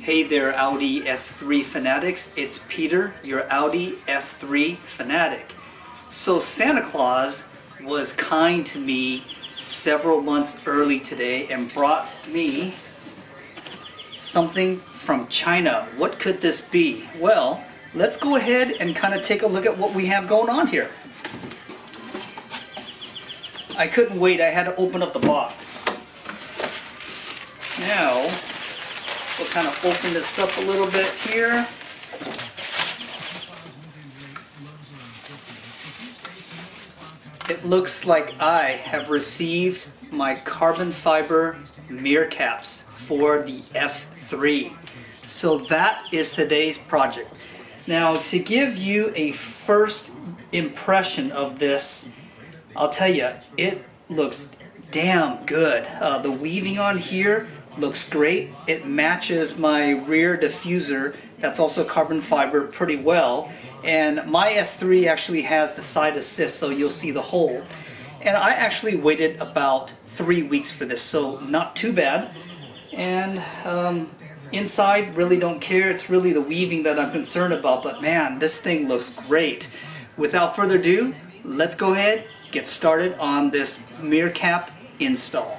Hey there, Audi S3 Fanatics. It's Peter, your Audi S3 Fanatic. So Santa Claus was kind to me several months early today and brought me something from China. What could this be? Well, let's go ahead and kind of take a look at what we have going on here. I couldn't wait. I had to open up the box. Now, we'll kind of open this up a little bit here. It looks like I have received my carbon fiber mirror caps for the S3. So that is today's project. Now, to give you a first impression of this, I'll tell you, it looks damn good. The weaving on here looks great. It matches my rear diffuser, that's also carbon fiber, pretty well. And my S3 actually has the side assist, so you'll see the hole. And I actually waited about 3 weeks for this, so not too bad. And inside, really don't care. It's really the weaving that I'm concerned about, but man, this thing looks great. Without further ado, let's go ahead, get started on this mirror cap install.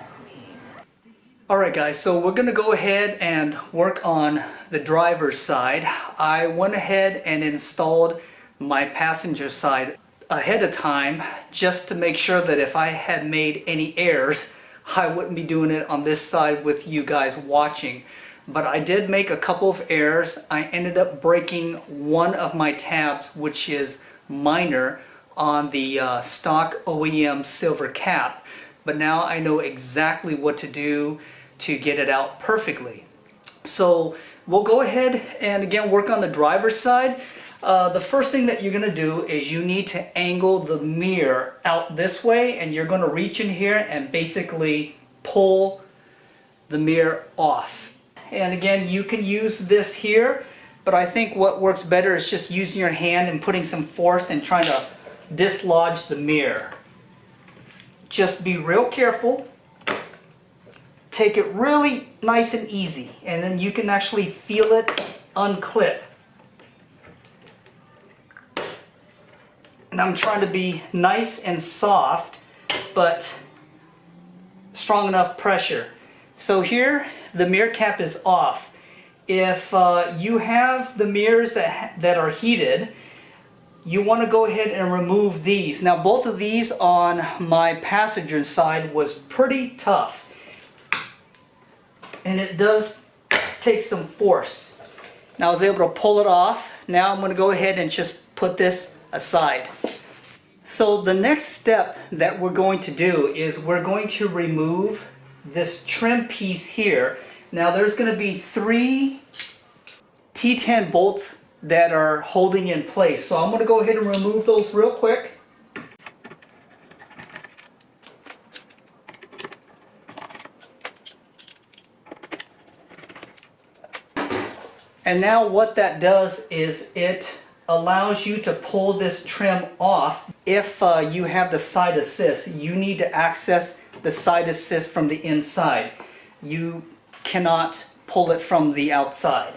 Alright guys, so we're going to go ahead and work on the driver's side. I went ahead and installed my passenger side ahead of time just to make sure that if I had made any errors, I wouldn't be doing it on this side with you guys watching. But I did make a couple of errors. I ended up breaking one of my tabs, which is minor, on the stock OEM silver cap. But now I know exactly what to do to get it out perfectly. So we'll go ahead and again work on the driver's side. The first thing that you're going to do is you need to angle the mirror out this way, and you're going to reach in here and basically pull the mirror off. And again, you can use this here, but I think what works better is just using your hand and putting some force and trying to dislodge the mirror. Just be real careful. Take it really nice and easy, and then you can actually feel it unclip. And I'm trying to be nice and soft, but strong enough pressure. So here, the mirror cap is off. If you have the mirrors that are heated, you want to go ahead and remove these. Now both of these on my passenger side was pretty tough. And it does take some force. Now I was able to pull it off. Now I'm going to go ahead and just put this aside. So the next step that we're going to do is we're going to remove this trim piece here. Now there's going to be 3 T10 bolts that are holding in place. So I'm going to go ahead and remove those real quick. And now what that does is it allows you to pull this trim off. If you have the side assist, you need to access the side assist from the inside. You cannot pull it from the outside.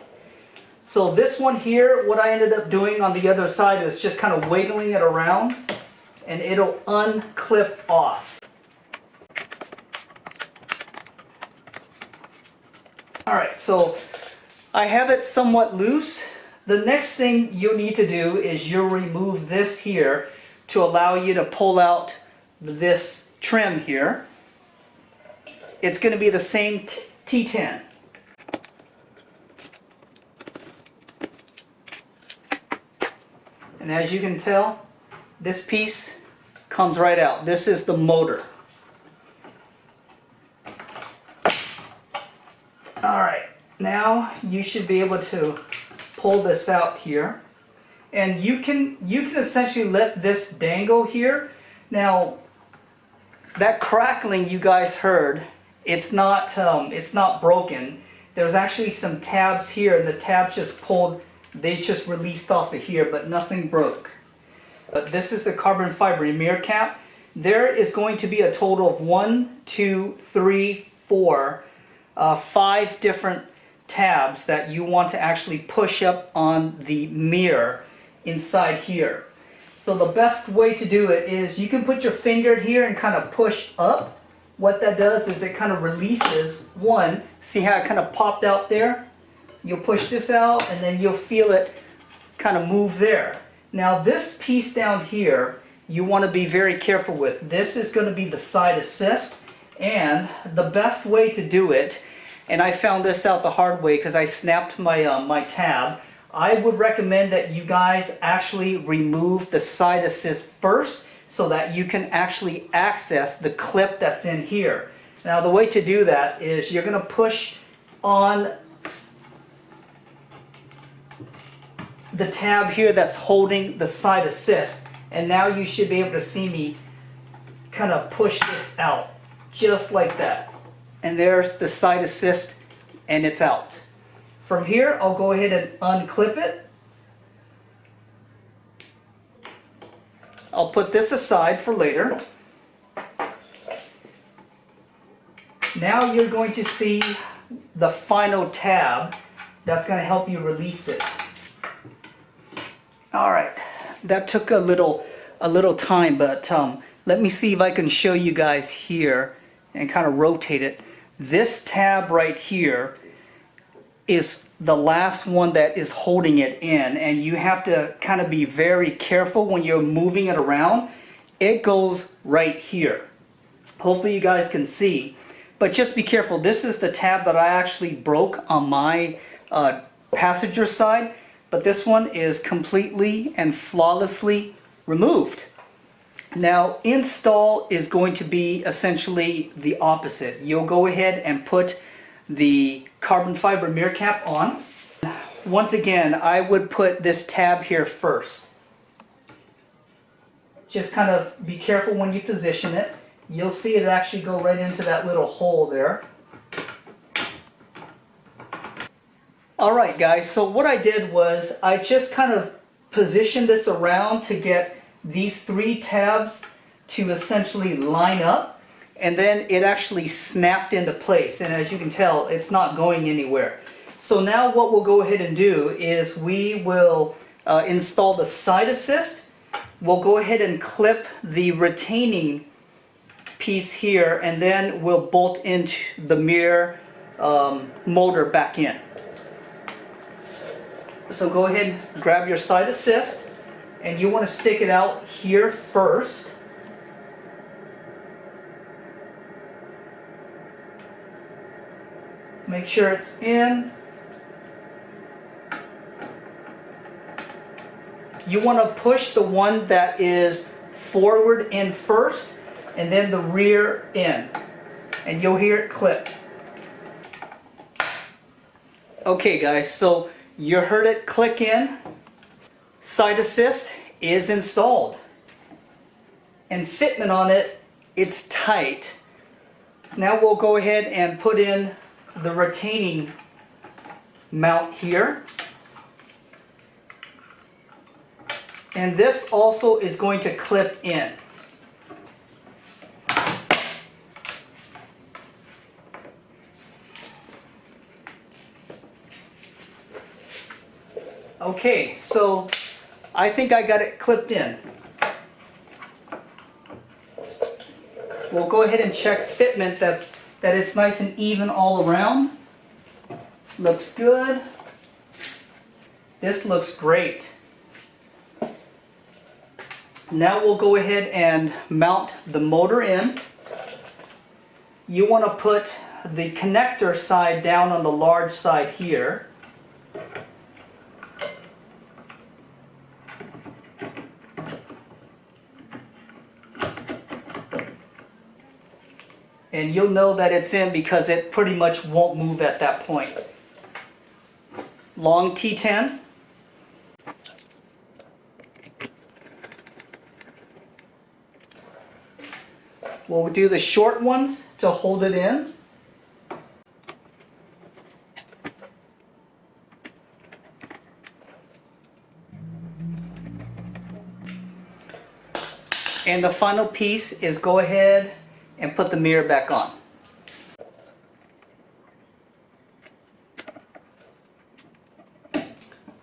So this one here, what I ended up doing on the other side is just kind of wiggling it around, and it'll unclip off. Alright, so I have it somewhat loose. The next thing you'll need to do is you'll remove this here to allow you to pull out this trim here. It's going to be the same T10. And as you can tell, this piece comes right out. This is the motor. Alright, now you should be able to pull this out here. And you can essentially let this dangle here. Now, that crackling you guys heard, it's not broken. There's actually some tabs here, and the tabs just pulled. They just released off of here, but nothing broke. But this is the carbon fiber mirror cap. There is going to be a total of 1, 2, 3, 4, 5 different tabs that you want to actually push up on the mirror inside here. So the best way to do it is you can put your finger here and kind of push up. What that does is it kind of releases one. See how it kind of popped out there? You'll push this out and then you'll feel it kind of move there. Now this piece down here, you want to be very careful with. This is going to be the side assist, and the best way to do it, and I found this out the hard way because I snapped my, my tab, I would recommend that you guys actually remove the side assist first so that you can actually access the clip that's in here. Now the way to do that is you're going to push on the tab here that's holding the side assist, and now you should be able to see me kind of push this out just like that. And there's the side assist and it's out. From here, I'll go ahead and unclip it. I'll put this aside for later. Now you're going to see the final tab that's going to help you release it. All right, that took a little time, but let me see if I can show you guys here and kind of rotate it. This tab right here is the last one that is holding it in, and you have to kind of be very careful when you're moving it around. It goes right here. Hopefully you guys can see, but just be careful. This is the tab that I actually broke on my passenger side, but this one is completely and flawlessly removed. Now install is going to be essentially the opposite. You'll go ahead and put the carbon fiber mirror cap on. Once again, I would put this tab here first. Just kind of be careful when you position it. You'll see it actually go right into that little hole there. Alright guys, so what I did was I just kind of positioned this around to get these three tabs to essentially line up, and then it actually snapped into place, and as you can tell, it's not going anywhere. So now what we'll go ahead and do is we will install the side assist. We'll go ahead and clip the retaining piece here, and then we'll bolt into the mirror motor back in. So go ahead and grab your side assist, and you want to stick it out here first. Make sure it's in. You want to push the one that is forward in first, and then the rear in, and you'll hear it clip. Okay guys, so you heard it click in. Side assist is installed, and fitment on it, it's tight. Now we'll go ahead and put in the retaining mount here, and this also is going to clip in. Okay, so I think I got it clipped in. We'll go ahead and check fitment that it's nice and even all around. Looks good. This looks great. Now we'll go ahead and mount the motor in. You want to put the connector side down on the large side here. And you'll know that it's in because it pretty much won't move at that point. Long T10. We'll do the short ones to hold it in. And the final piece is go ahead and put the mirror back on.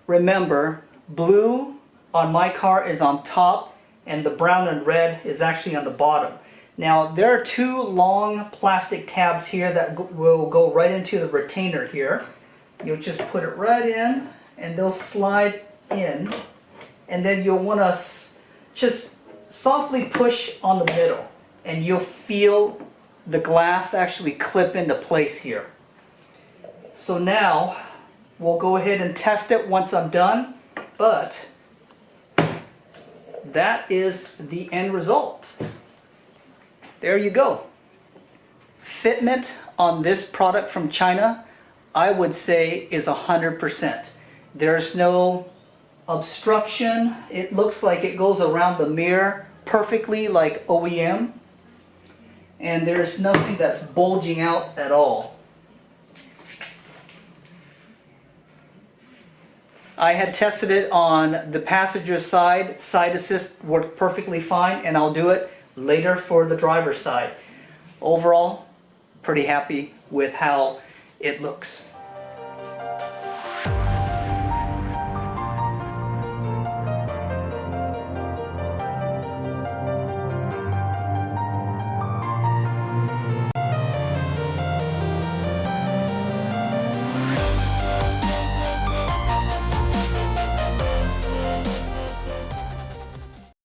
remember, blue on my car is on top and the brown and red is actually on the bottom. Now there are two long plastic tabs here that will go right into the retainer here. You'll just put it right in and they'll slide in, and then you'll want to just softly push on the middle and you'll feel the glass actually clip into place here. So now we'll go ahead and test it once I'm done, but that is the end result. There you go. Fitment on this product from China, I would say, is 100%. There's no obstruction. It looks like it goes around the mirror perfectly like OEM. And there's nothing that's bulging out at all. I had tested it on the passenger side. Side assist worked perfectly fine, and I'll do it later for the driver's side. Overall, pretty happy with how it looks.